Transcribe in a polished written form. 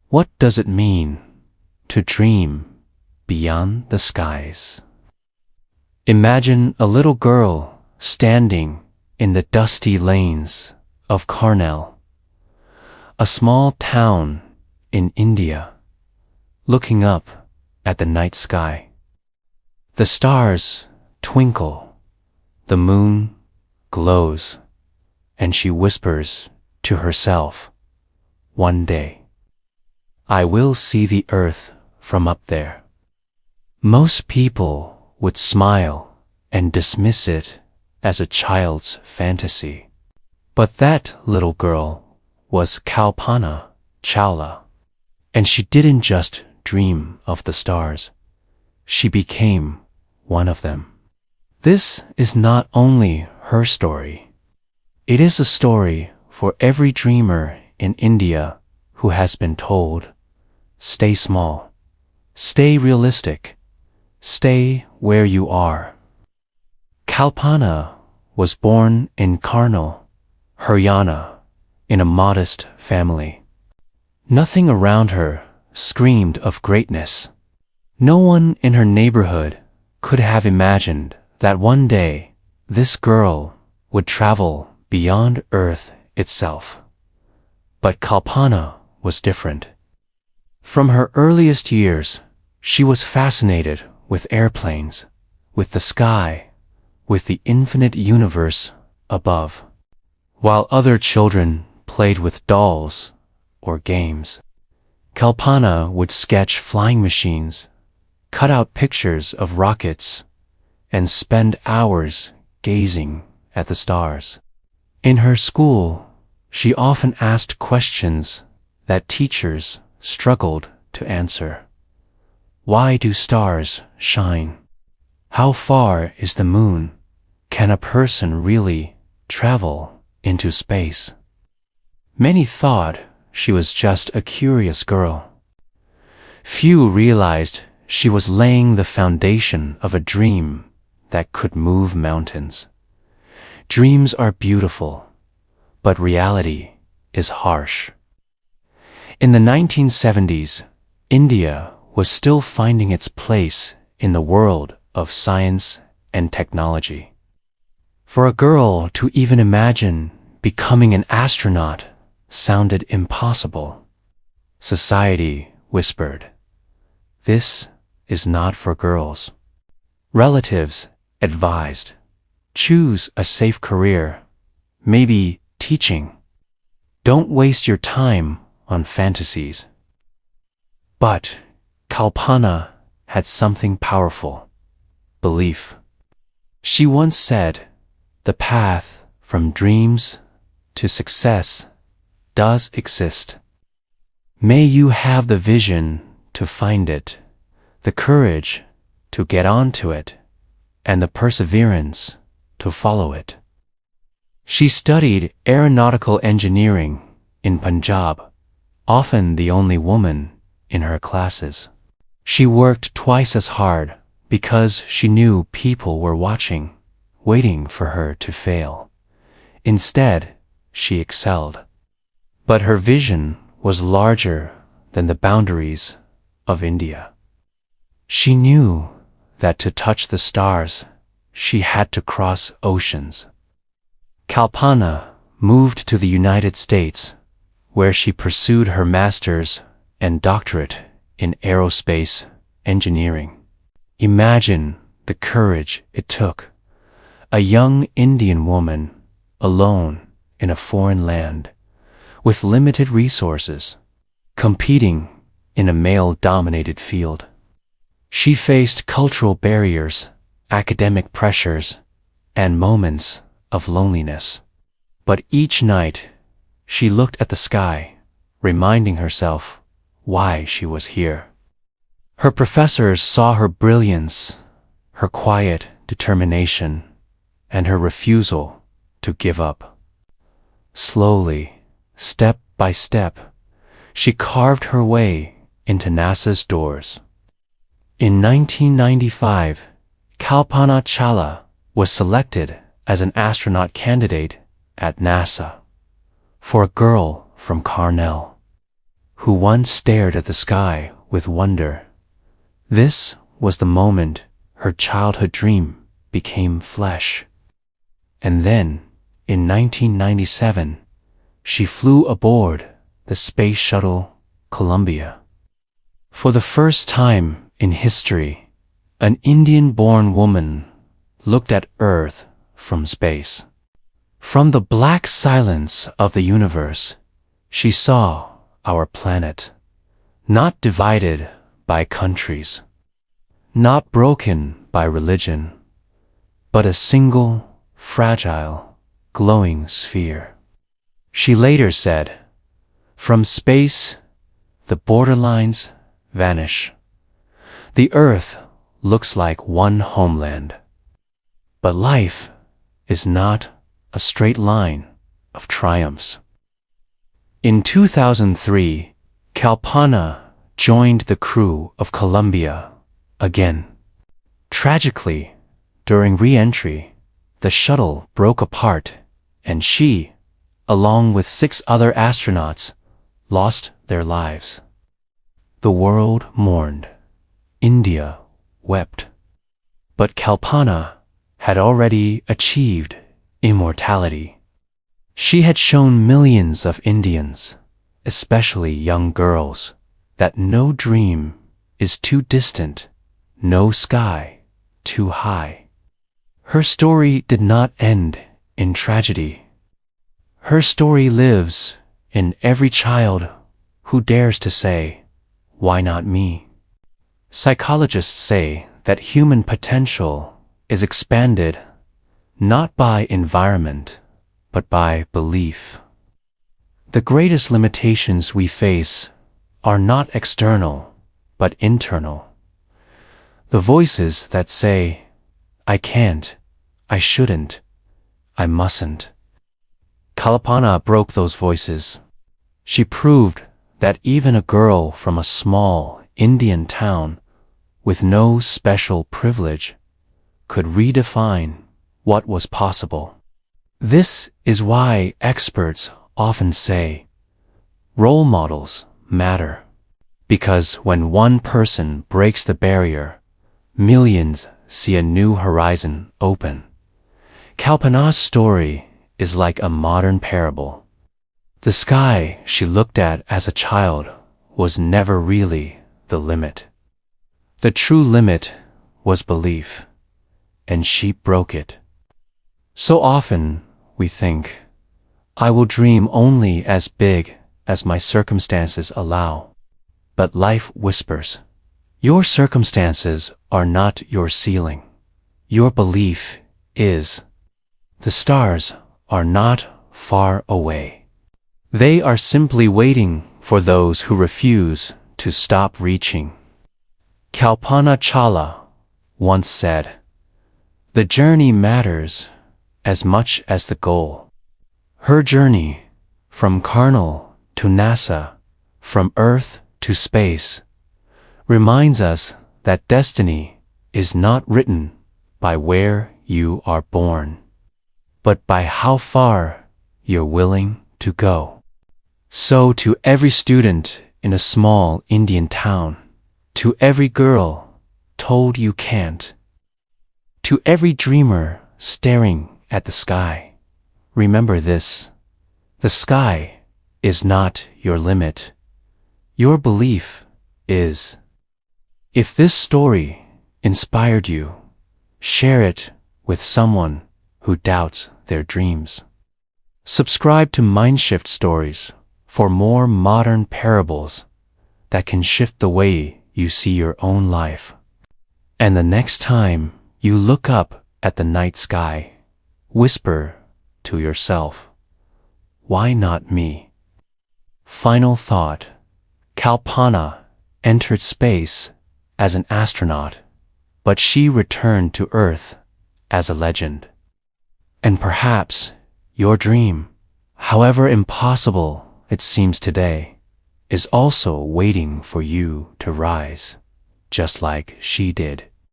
What does it mean to dream beyond the skies? Imagine a little girl standing in the dusty lanes of Karnal, a small town in India, looking up at the night sky. The stars twinkle, the moon glows, and she whispers to herself, "One day, I will see the earth from up there." Most people would smile and dismiss it as a child's fantasy. But that little girl was Kalpana Chawla, and she didn't just dream of the stars. She became one of them. This is not only her story. It is a story for every dreamer in India who has been told, "Stay small, stay realistic, stay where you are." Kalpana was born in Karnal, Haryana, in a modest family. Nothing around her screamed of greatness. No one in her neighborhood could have imagined that one day this girl would travel beyond Earth itself. But Kalpana was different. From her earliest years, she was fascinated with airplanes, with the sky, with the infinite universe above. While other children played with dolls or games, Kalpana would sketch flying machines, cut out pictures of rockets, and spend hours gazing at the stars. In her school, she often asked questions that teachers struggled to answer. Why do stars shine? How far is the moon? Can a person really travel into space? Many thought she was just a curious girl. Few realized she was laying the foundation of a dream that could move mountains. Dreams are beautiful, but reality is harsh. In the 1970s, India was still finding its place in the world of science and technology. For a girl to even imagine becoming an astronaut sounded impossible. Society whispered, "This is not for girls." Relatives advised, "Choose a safe career, maybe teaching. Don't waste your time on fantasies." But Kalpana had something powerful: belief. She once said, "The path from dreams to success does exist. May you have the vision to find it, the courage to get onto it, and the perseverance to follow it." She studied aeronautical engineering in Punjab, often the only woman in her classes. She worked twice as hard because she knew people were watching, waiting for her to fail. Instead, she excelled. But her vision was larger than the boundaries of India. She knew that to touch the stars, she had to cross oceans. Kalpana moved to the United States, where she pursued her master's and doctorate in aerospace engineering. Imagine the courage it took. A young Indian woman, alone in a foreign land, with limited resources, competing in a male-dominated field. She faced cultural barriers, academic pressures, and moments of loneliness. But each night, she looked at the sky, reminding herself why she was here. Her professors saw her brilliance, her quiet determination, and her refusal to give up. Slowly, step by step, she carved her way into NASA's doors. In 1995, Kalpana Chawla was selected as an astronaut candidate at NASA. For a girl from Karnal, who once stared at the sky with wonder. This was the moment her childhood dream became flesh. And then, in 1997, she flew aboard the space shuttle Columbia. For the first time in history, an Indian-born woman looked at Earth from space. From the black silence of the universe, she saw our planet, not divided by countries, not broken by religion, but a single, fragile, glowing sphere. She later said, "From space, the borderlines vanish. The Earth looks like one homeland. But life is not a straight line of triumphs." In 2003, Kalpana joined the crew of Columbia again. Tragically, during re-entry, the shuttle broke apart and she, along with 6 other astronauts, lost their lives. The world mourned. India wept. But Kalpana had already achieved immortality. She had shown millions of Indians, especially young girls, that no dream is too distant, no sky too high. Her story did not end in tragedy. Her story lives in every child who dares to say, "Why not me?" Psychologists say that human potential is expanded not by environment, but by belief. The greatest limitations we face are not external, but internal. The voices that say, "I can't, I shouldn't, I mustn't." Kalpana broke those voices. She proved that even a girl from a small Indian town with no special privilege could redefine what was possible. This is why experts often say role models matter, because when one person breaks the barrier, millions see a new horizon open. Kalpana's story is like a modern parable. The sky she looked at as a child was never really the limit. The true limit was belief, and she broke it. So often we think, "I will dream only as big as my circumstances allow." But life whispers, your circumstances are not your ceiling. Your belief is. The stars are not far away. They are simply waiting for those who refuse to stop reaching. Kalpana Chawla once said, "The journey matters as much as the goal." Her journey, from Karnal to NASA, from Earth to space, reminds us that destiny is not written by where you are born, but by how far you're willing to go. So to every student in a small Indian town, to every girl told you can't, to every dreamer staring at the sky, remember this: the sky is not your limit. Your belief is. If this story inspired you, share it with someone who doubts their dreams. Subscribe to Mindshift Stories for more modern parables that can shift the way you see your own life. And the next time you look up at the night sky, whisper to yourself, "Why not me?" Final thought: Kalpana entered space as an astronaut, but she returned to Earth as a legend. And perhaps your dream, however impossible it seems today, is also waiting for you to rise, just like she did.